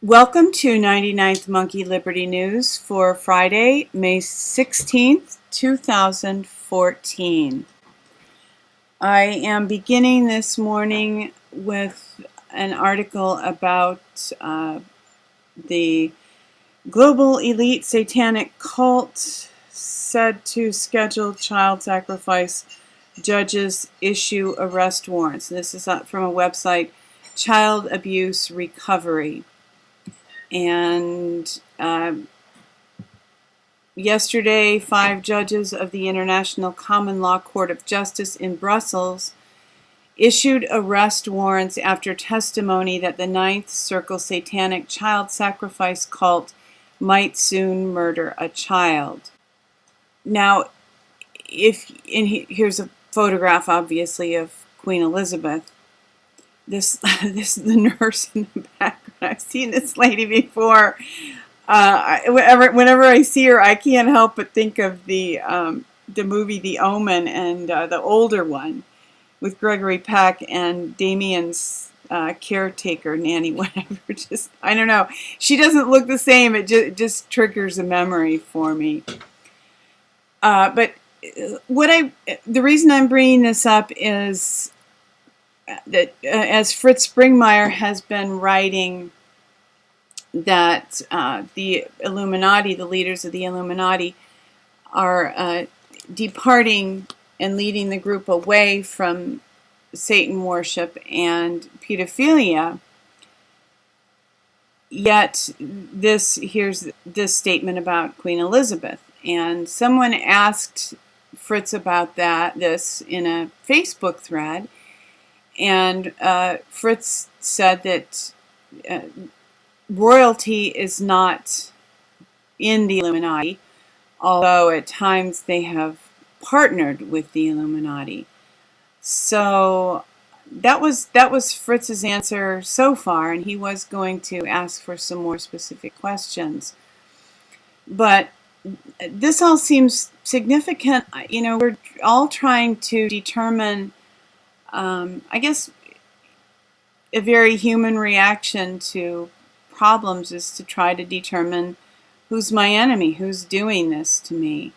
Welcome to 99th Monkey Liberty News for Friday, May 16th, 2014. I am beginning this morning with an article about the global elite satanic cult said to schedule child sacrifice. Judges issue arrest warrants. This is from a website, Child Abuse Recovery. And yesterday, 5 judges of the International Common Law Court of Justice in Brussels issued arrest warrants after testimony that the Ninth Circle Satanic child sacrifice cult might soon murder a child. Now, here's a photograph, obviously, of Queen Elizabeth. This is the nurse in the background. I've seen this lady before. Whenever I see her, I can't help but think of the movie The Omen and the older one with Gregory Peck and Damien's caretaker nanny, whatever. Just I don't know. She doesn't look the same. It just triggers a memory for me. But the reason I'm bringing this up is that as Fritz Springmeier has been writing, that the Illuminati, the leaders of the Illuminati, are departing and leading the group away from Satan worship and pedophilia. Yet here's this statement about Queen Elizabeth, and someone asked Fritz about this in a Facebook thread. And Fritz said that royalty is not in the Illuminati, although at times they have partnered with the Illuminati. So that was Fritz's answer so far, and he was going to ask for some more specific questions. But this all seems significant. You know, we're all trying to determine, I guess a very human reaction to problems is to try to determine who's my enemy, who's doing this to me.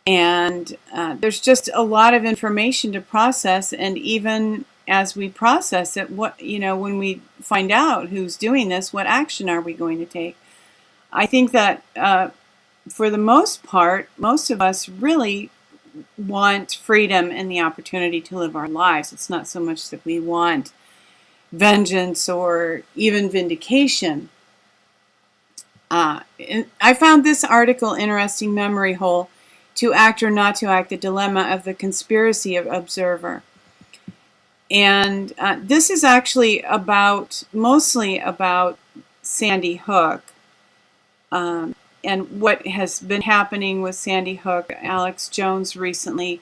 And there's just a lot of information to process, and even as we process it, when we find out who's doing this, what action are we going to take? I think that for the most part, most of us really want freedom and the opportunity to live our lives. It's not so much that we want vengeance or even vindication. I found this article interesting, Memory Hole, To Act or Not to Act, the Dilemma of the Conspiracy Observer. And this is actually mostly about Sandy Hook. And what has been happening with Sandy Hook. Alex Jones recently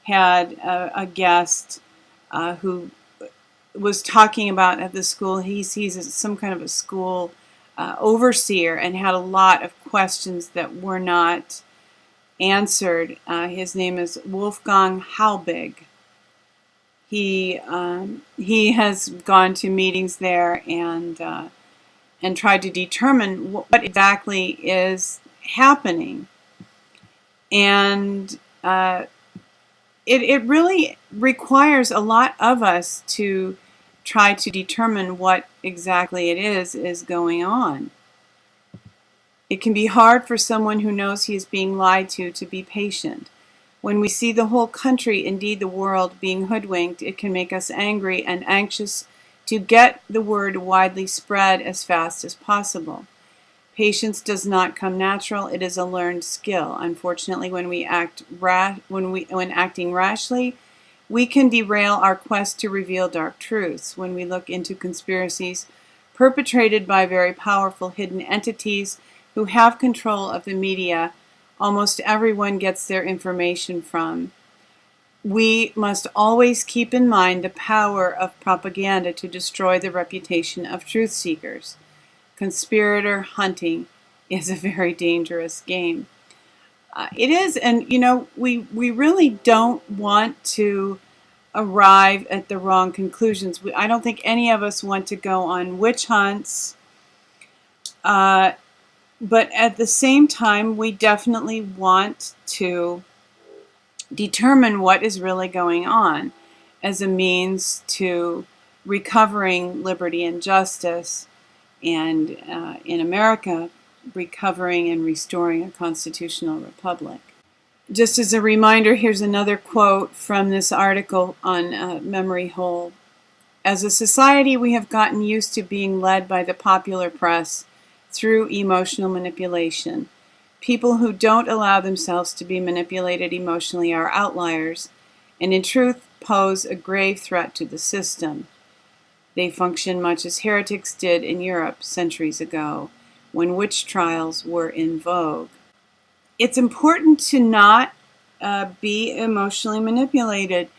had a guest who was talking about at the school. He's some kind of a school overseer, and had a lot of questions that were not answered. His name is Wolfgang Halbig. He has gone to meetings there and tried to determine what exactly is happening. And it really requires a lot of us to try to determine what exactly it is going on. It can be hard for someone who knows he is being lied to be patient. When we see the whole country, indeed the world, being hoodwinked, it can make us angry and anxious to get the word widely spread as fast as possible. Patience does not come natural; it is a learned skill. Unfortunately, when acting rashly, we can derail our quest to reveal dark truths. When we look into conspiracies perpetrated by very powerful hidden entities who have control of the media, almost everyone gets their information from. We must always keep in mind the power of propaganda to destroy the reputation of truth seekers. Conspirator hunting is a very dangerous game. It is, and we really don't want to arrive at the wrong conclusions. I don't think any of us want to go on witch hunts But at the same time, we definitely want to determine what is really going on as a means to recovering liberty and justice, and in America, recovering and restoring a constitutional republic. Just as a reminder, here's another quote from this article on Memory Hole. As a society, we have gotten used to being led by the popular press through emotional manipulation. People who don't allow themselves to be manipulated emotionally are outliers, and in truth pose a grave threat to the system. They function much as heretics did in Europe centuries ago, when witch trials were in vogue. It's important to not be emotionally manipulated.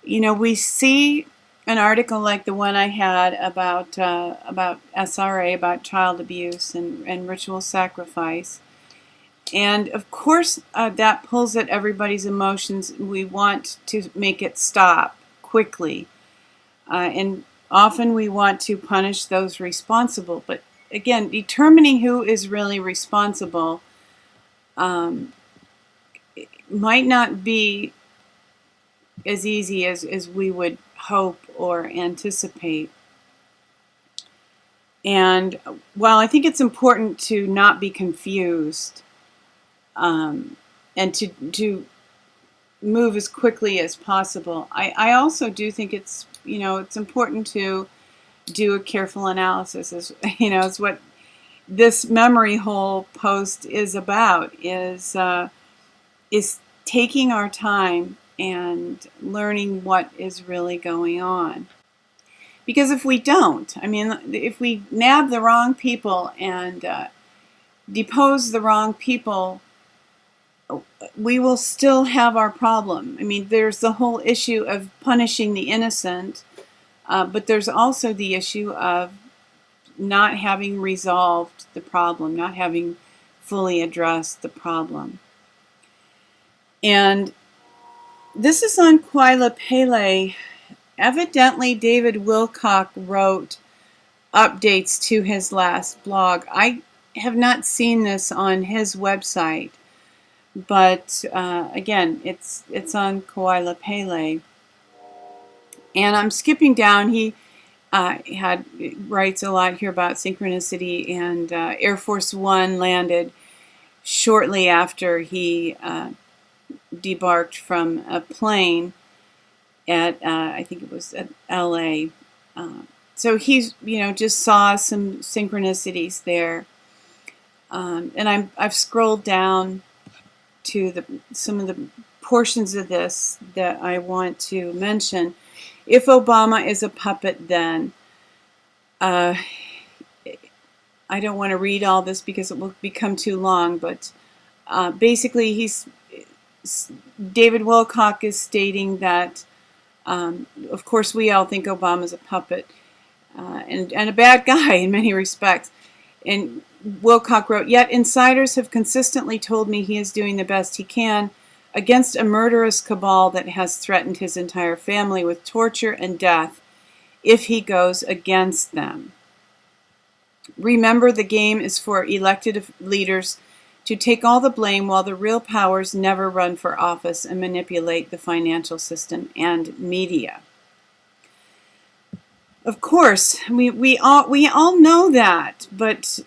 You know, we see an article like the one I had about SRA, about child abuse and ritual sacrifice. And of course, that pulls at everybody's emotions. We want to make it stop quickly. And often we want to punish those responsible. But again, determining who is really responsible might not be as easy as we would hope or anticipate. And while I think it's important to not be confused, and to move as quickly as possible, I also do think it's important to do a careful analysis. Is what this Memory Hole post is about, is taking our time and learning what is really going on. Because if we don't, if we nab the wrong people and depose the wrong people, we will still have our problem. There's the whole issue of punishing the innocent, but there's also the issue of not having resolved the problem, not having fully addressed the problem. And this is on Quila Pele. Evidently, David Wilcock wrote updates to his last blog. I have not seen this on his website, but again, it's on Quila Pele. And I'm skipping down. He writes a lot here about synchronicity, and Air Force One landed shortly after he debarked from a plane at I think it was at LA. So he's just saw some synchronicities there, and I've scrolled down to some of the portions of this that I want to mention. If Obama is a puppet, then I don't want to read all this because it will become too long, but basically David Wilcock is stating that of course we all think Obama's a puppet and a bad guy in many respects. And Wilcock wrote, "Yet insiders have consistently told me he is doing the best he can against a murderous cabal that has threatened his entire family with torture and death if he goes against them. Remember, the game is for elected leaders to take all the blame, while the real powers never run for office and manipulate the financial system and media." Of course, we all know that, but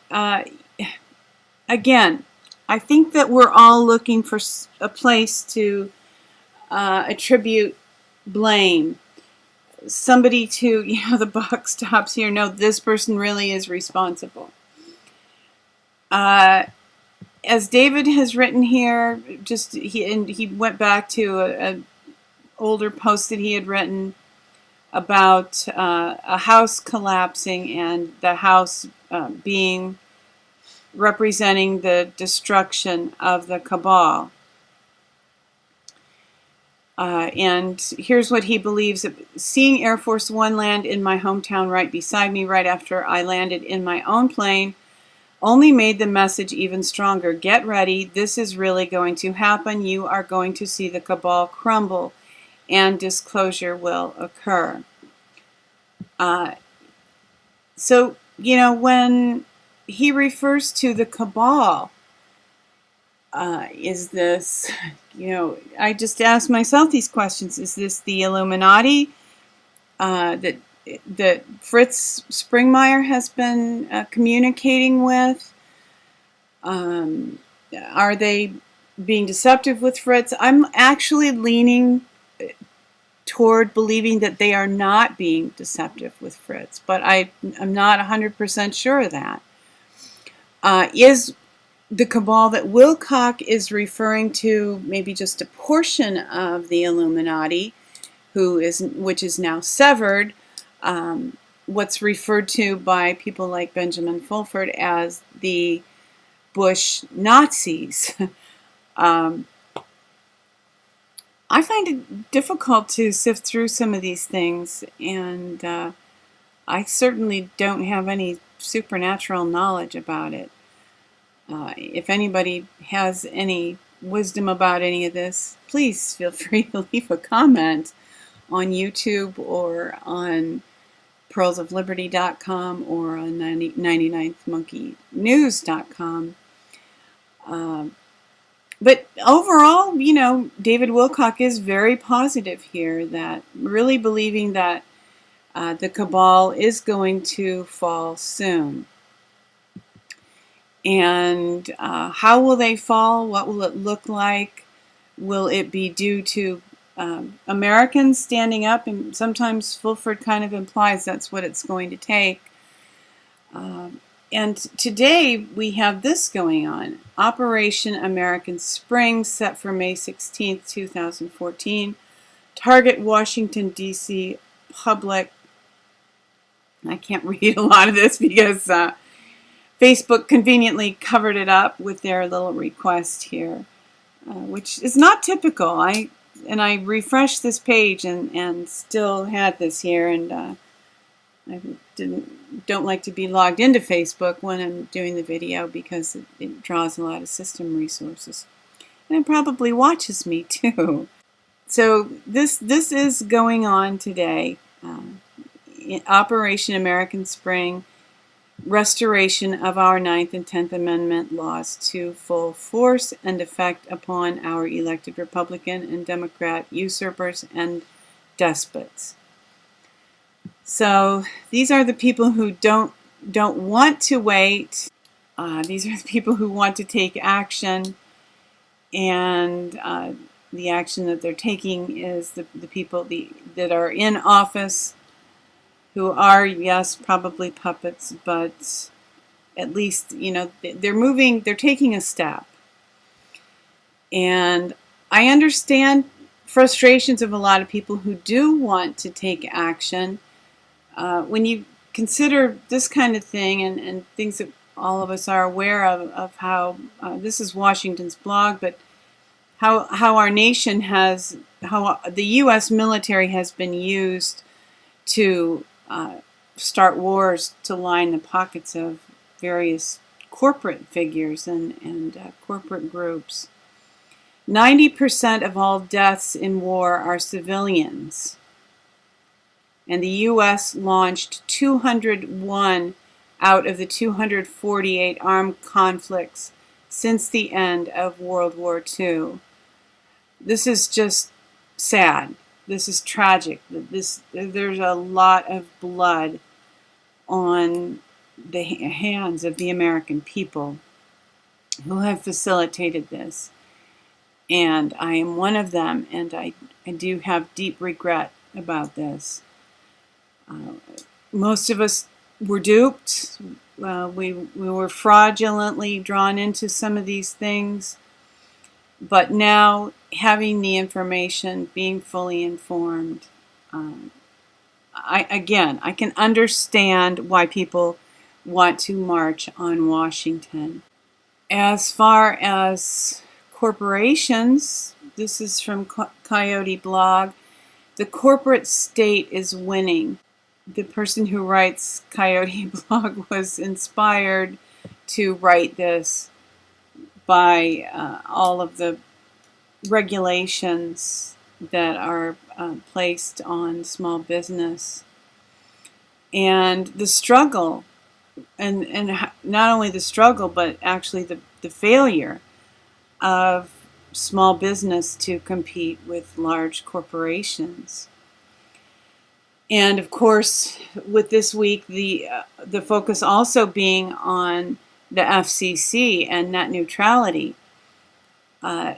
again, I think that we're all looking for a place to attribute blame. Somebody to, the buck stops here. No, this person really is responsible. As David has written here, he went back to an older post that he had written about a house collapsing and the house being representing the destruction of the cabal. And here's what he believes. "Seeing Air Force One land in my hometown right beside me right after I landed in my own plane only made the message even stronger. Get ready. This is really going to happen. You are going to see the cabal crumble and disclosure will occur." So, when he refers to the cabal. Is this, I just asked myself these questions. Is this the Illuminati that Fritz Springmeier has been communicating with? Are they being deceptive with Fritz? I'm actually leaning toward believing that they are not being deceptive with Fritz, but I'm not 100% sure of that. Is the cabal that Wilcock is referring to maybe just a portion of the Illuminati, which is now severed, what's referred to by people like Benjamin Fulford as the Bush Nazis? I find it difficult to sift through some of these things, and I certainly don't have any supernatural knowledge about it. If anybody has any wisdom about any of this, please feel free to leave a comment on YouTube or on pearlsofliberty.com or on 99thmonkeynews.com. But overall, David Wilcock is very positive here, that really believing that the cabal is going to fall soon. And how will they fall? What will it look like? Will it be due to Americans standing up? And sometimes Fulford kind of implies that's what it's going to take. And today we have this going on. Operation American Spring, set for May 16th, 2014. Target Washington, D.C. public. I can't read a lot of this because Facebook conveniently covered it up with their little request here, which is not typical. I refreshed this page and still had this here, and I don't like to be logged into Facebook when I'm doing the video because it draws a lot of system resources, and it probably watches me too. So this is going on today. Operation American Spring. Restoration of our 9th and 10th Amendment laws to full force and effect upon our elected Republican and Democrat usurpers and despots. So these are the people who don't want to wait. These are the people who want to take action, and the action that they're taking is the people that are in office, who are, yes, probably puppets, but at least, they're taking a step. And I understand frustrations of a lot of people who do want to take action. When you consider this kind of thing and things that all of us are aware of how, this is Washington's blog, but how our nation how the U.S. military has been used to start wars to line the pockets of various corporate figures and corporate groups. 90% of all deaths in war are civilians. And the U.S. launched 201 out of the 248 armed conflicts since the end of World War II. This is just sad. This is tragic. There's a lot of blood on the hands of the American people who have facilitated this. And I am one of them, and I do have deep regret about this. Most of us were duped. We were fraudulently drawn into some of these things. But now, having the information, being fully informed, I can understand why people want to march on Washington. As far as corporations, this is from Coyote Blog, the corporate state is winning. The person who writes Coyote Blog was inspired to write this by all of the regulations that are placed on small business and the struggle not only the struggle, but actually the failure of small business to compete with large corporations. And of course, with this week, the focus also being on the FCC and net neutrality. A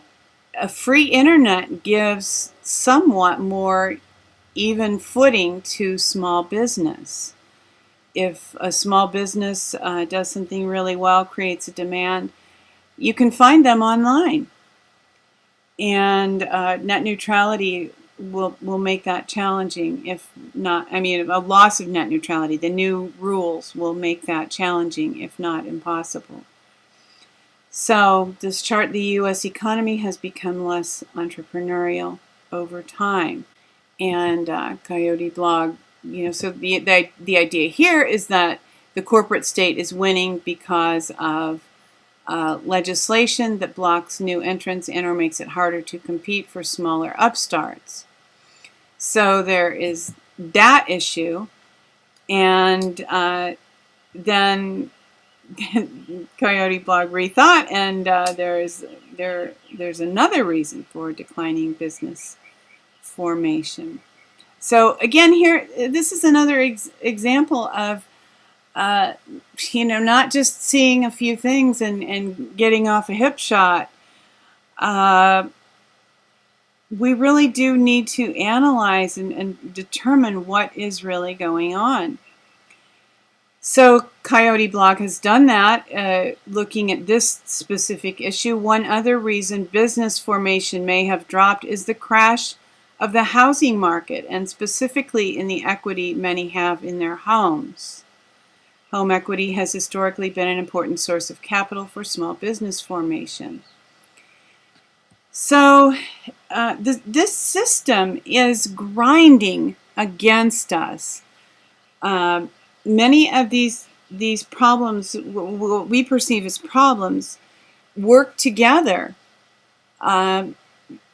free internet gives somewhat more even footing to small business. If a small business does something really well, creates a demand, you can find them online. And net neutrality will make that challenging. If not, I mean, a loss of net neutrality, the new rules will make that challenging, if not impossible. So this chart, the U.S. economy has become less entrepreneurial over time. And Coyote Blog, so the idea here is that the corporate state is winning because of legislation that blocks new entrants and or makes it harder to compete for smaller upstarts. So there is that issue, and then Coyote Blog rethought, and there's another reason for declining business formation. So again, here, this is another example of not just seeing a few things and getting off a hip shot. We really do need to analyze and determine what is really going on. So Coyote Blog has done that, looking at this specific issue. One other reason business formation may have dropped is the crash of the housing market, and specifically in the equity many have in their homes. Home equity has historically been an important source of capital for small business formation. So this system is grinding against us. Many of these problems, what we perceive as problems, work together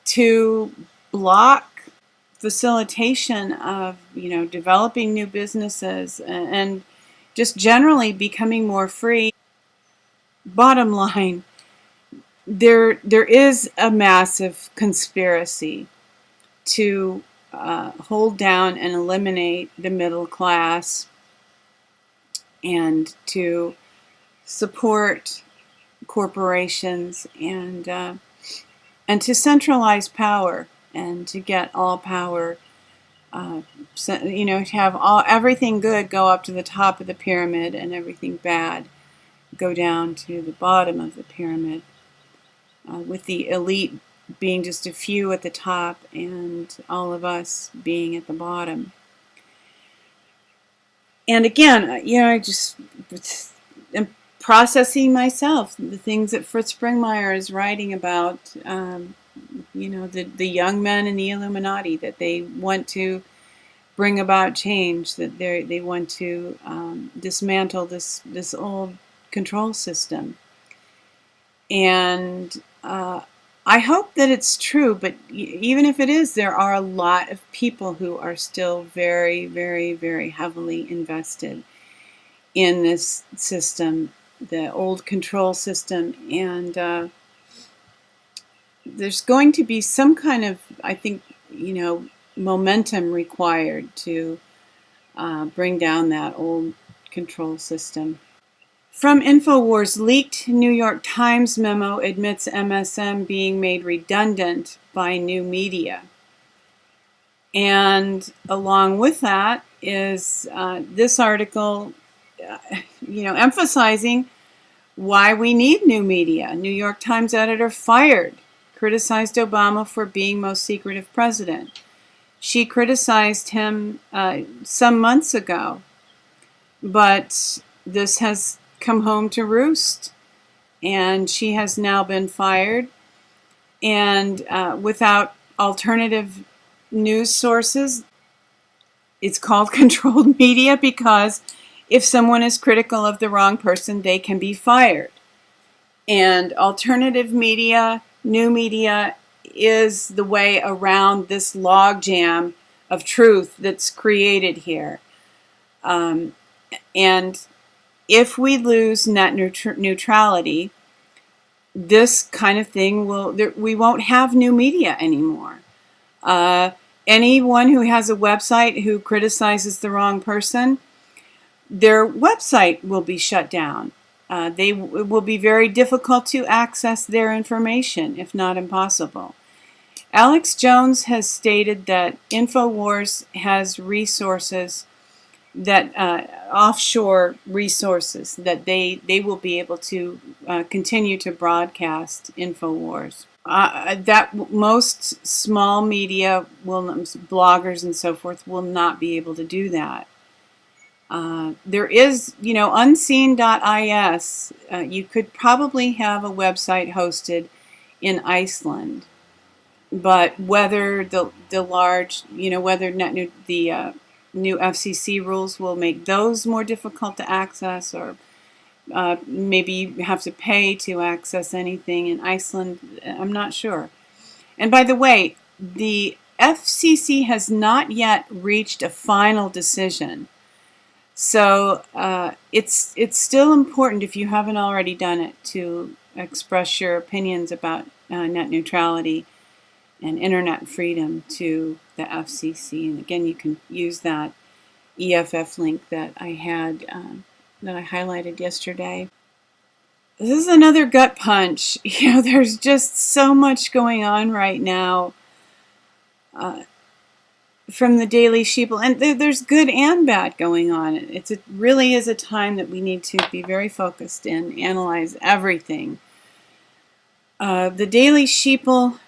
to block facilitation of developing new businesses and just generally becoming more free. Bottom line, there is a massive conspiracy to hold down and eliminate the middle class and to support corporations and to centralize power and to get all power, to have everything good go up to the top of the pyramid and everything bad go down to the bottom of the pyramid, with the elite being just a few at the top and all of us being at the bottom. And again, I just am processing myself the things that Fritz Springmeier is writing about. The young men in the Illuminati, that they want to bring about change, that they want to dismantle this old control system. And I hope that it's true, but even if it is, there are a lot of people who are still very, very, very heavily invested in this system, the old control system, and there's going to be some kind of, I think, momentum required to bring down that old control system. From InfoWars, leaked New York Times memo admits MSM being made redundant by new media. And along with that is this article, emphasizing why we need new media. New York Times editor fired, criticized Obama for being most secretive president. She criticized him some months ago, but this has come home to roost, and she has now been fired, and without alternative news sources. It's called controlled media because if someone is critical of the wrong person, they can be fired. And alternative media, new media, is the way around this logjam of truth that's created here. And if we lose net neutrality, this kind of thing we won't have new media anymore. Anyone who has a website who criticizes the wrong person, their website will be shut down. It will be very difficult to access their information, if not impossible. Alex Jones has stated that InfoWars has resources, that offshore resources, that they will be able to continue to broadcast InfoWars. That most small media, bloggers and so forth, will not be able to do that. There is, unseen.is. You could probably have a website hosted in Iceland, but whether the new FCC rules will make those more difficult to access, or maybe you have to pay to access anything in Iceland, I'm not sure. And by the way, the FCC has not yet reached a final decision. So it's still important, if you haven't already done it, to express your opinions about net neutrality and internet freedom to the FCC. And again, you can use that EFF link that I had, that I highlighted yesterday. This is another gut punch. There's just so much going on right now from the Daily Sheeple, and there's good and bad going on. It really is a time that we need to be very focused and analyze everything. The Daily Sheeple: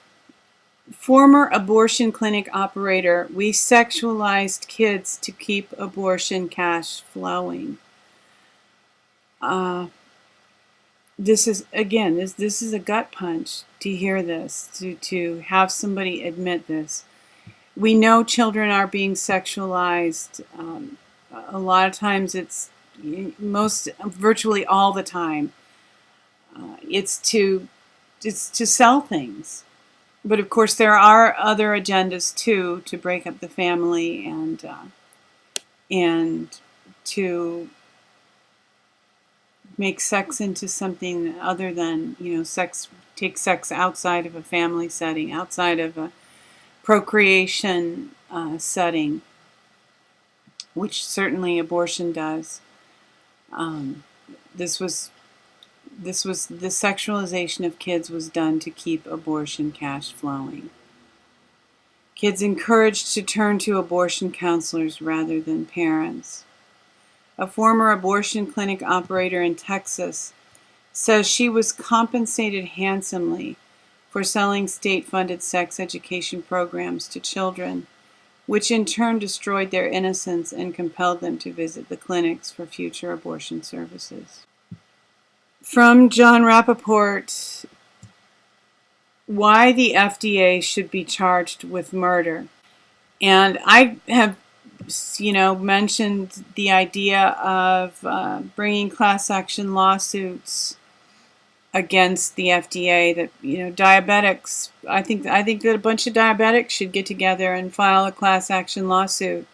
former abortion clinic operator, we sexualized kids to keep abortion cash flowing. This is, again, this is a gut punch to hear this, to have somebody admit this. We know children are being sexualized. A lot of times virtually all the time, it's to sell things. But of course, there are other agendas too, to break up the family and to make sex into something other than, sex. Take sex outside of a family setting, outside of a procreation setting, which certainly abortion does. The sexualization of kids was done to keep abortion cash flowing. Kids encouraged to turn to abortion counselors rather than parents. A former abortion clinic operator in Texas says she was compensated handsomely for selling state-funded sex education programs to children, which in turn destroyed their innocence and compelled them to visit the clinics for future abortion services. From John Rappaport: why the FDA should be charged with murder. And I have, mentioned the idea of bringing class action lawsuits against the FDA, that diabetics, I think that a bunch of diabetics should get together and file a class action lawsuit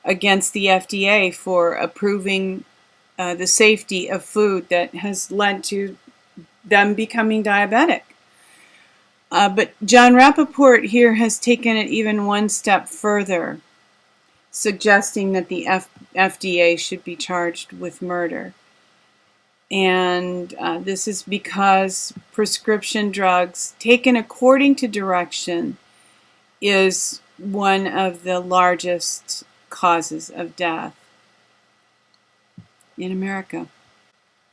against the FDA for approving the safety of food that has led to them becoming diabetic. But John Rappaport here has taken it even one step further, suggesting that the FDA should be charged with murder. And this is because prescription drugs taken according to direction is one of the largest causes of death in America.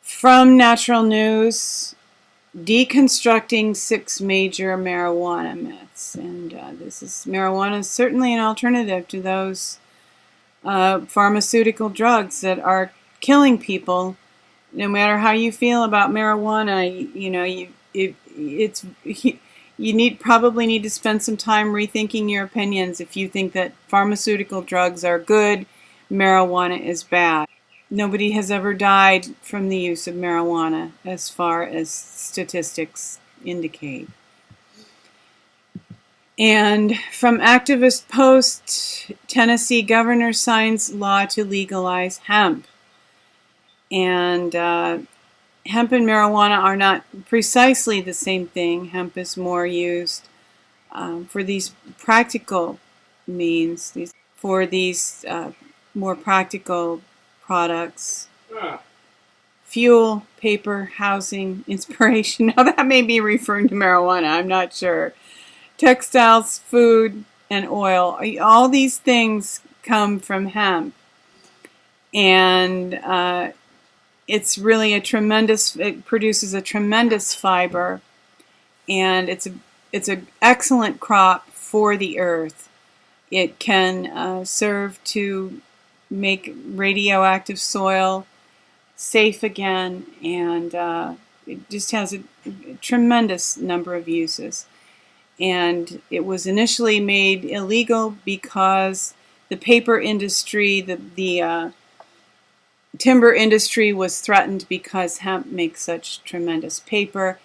From Natural News: Deconstructing 6 Major Marijuana Myths. And marijuana is certainly an alternative to those pharmaceutical drugs that are killing people. No matter how you feel about marijuana, you probably need to spend some time rethinking your opinions if you think that pharmaceutical drugs are good, marijuana is bad. Nobody has ever died from the use of marijuana, as far as statistics indicate. And from Activist Post: Tennessee governor signs law to legalize hemp. And hemp and marijuana are not precisely the same thing. Hemp is more used for these practical means, for these more practical products. Fuel, paper, housing, inspiration. Now that may be referring to marijuana, I'm not sure. Textiles, food, and oil. All these things come from hemp. And it's really it produces a tremendous fiber. And it's an excellent crop for the earth. It can serve to make radioactive soil safe again, and it just has a tremendous number of uses. And it was initially made illegal because the paper industry, the timber industry was threatened because hemp makes such tremendous paper.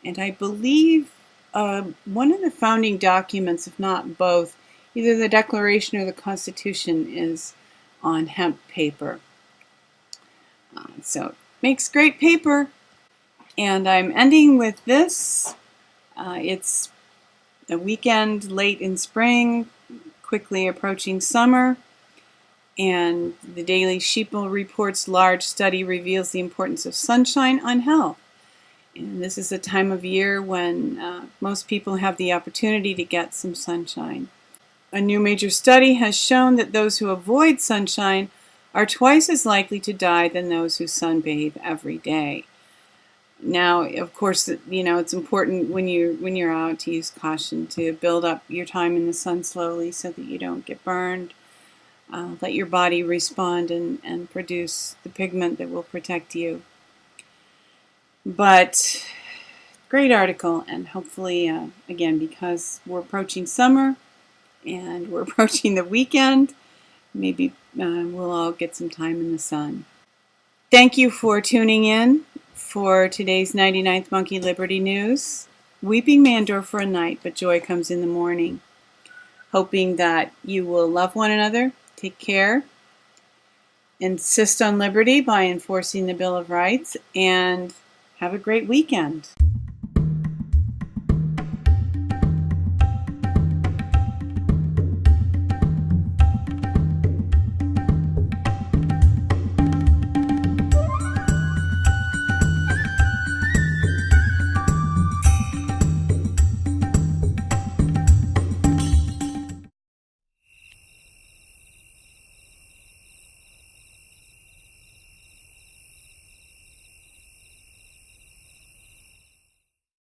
And I believe one of the founding documents, if not both, either the Declaration or the Constitution, is on hemp paper. So it makes great paper. And I'm ending with this. It's a weekend late in spring, quickly approaching summer. And the Daily Sheeple report's large study reveals the importance of sunshine on health. And this is a time of year when most people have the opportunity to get some sunshine. A new major study has shown that those who avoid sunshine are twice as likely to die than those who sunbathe every day. Now, of course, it's important when you're out to use caution to build up your time in the sun slowly so that you don't get burned. Let your body respond and produce the pigment that will protect you. But great article, and hopefully, again, because we're approaching summer and we're approaching the weekend, maybe we'll all get some time in the sun. Thank you for tuning in for today's 99th Monkey Liberty News. Weeping may endure for a night, but joy comes in the morning. Hoping that you will love one another, take care, insist on liberty by enforcing the Bill of Rights, and have a great weekend.